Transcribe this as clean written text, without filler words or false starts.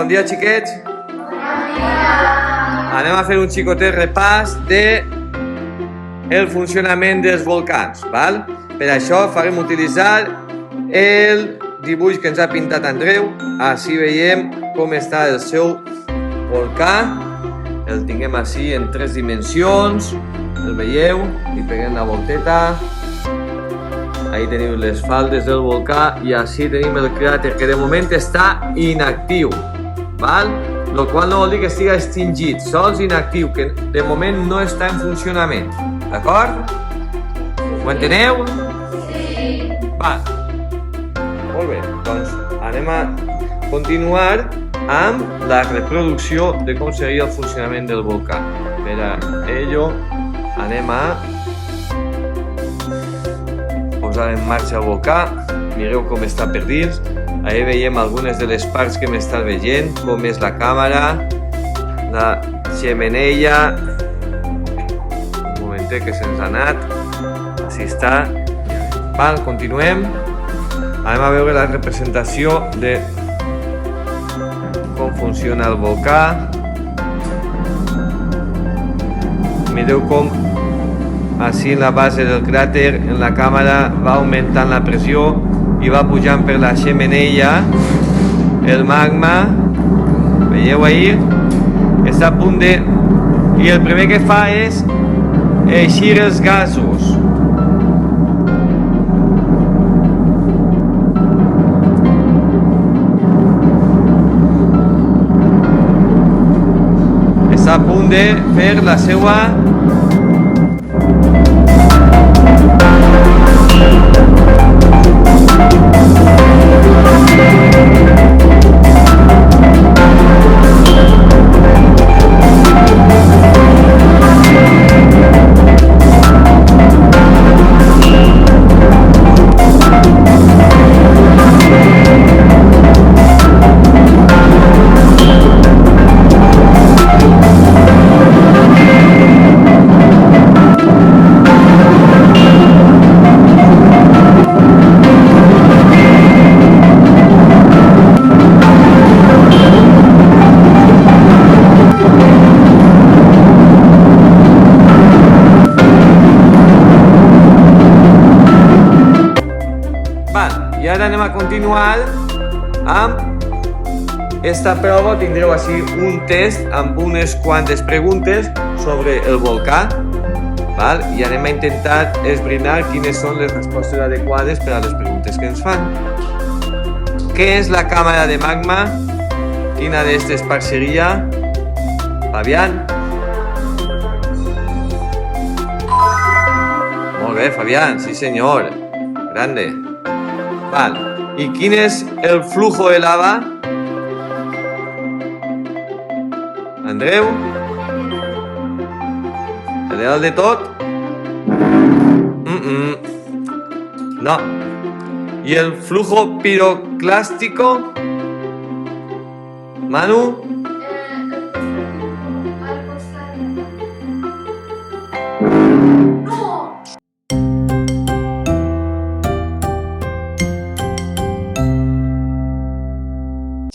bon dia, xiquets. Anem a fer un xicotet repàs de el funcionament dels volcans, val? Per això farem utilitzar el dibuix que ens ha pintat Andreu. Així veiem com està el seu volcà. El tinguem així en 3 dimensions. El veieu? Li peguem la volteta. Ahí teniu les faldes del volcà i així tenim el cràter que de moment està inactiu, val? Lo qual no vol dir que estigui extingit, sols inactiu, que de moment no està en funcionament, d'acord? Ho enteneu? Sí. Va. Molt bé, doncs anem a continuar amb la reproducció de com seria el funcionament del volcà. Per a ello anem a posar en marxa el volcà. Mireu com està per dins. Ahí veiem algunes de les parts que m'estàs veient, com és la càmera, la xemeneia. Un momentet que se'ns ha anat. Així està. Val, continuem. Anem a veure la representació de com funciona el volcà. Mireu com així en la base del cràter, en la càmera, va augmentant la pressió i va pujant per la xemeneia el magma. Veieu ahí? Està a punt de... I el primer que fa és eixir els gasos. Està a punt de fer la seva i ara anem a continuar amb esta prova. Tindreu així un test amb unes quantes preguntes sobre el volcà, val? I anem a intentar esbrinar quines són les respostes adequades per a les preguntes que ens fan. Què és la càmera de magma? Quina d'estes parts seria? Fabián? Molt bé, Fabián, sí senyor. Grande. Val. I quin és el flujo de lava? Andreu? El de dalt de tot? No. I el flujo piroclástico? Manu?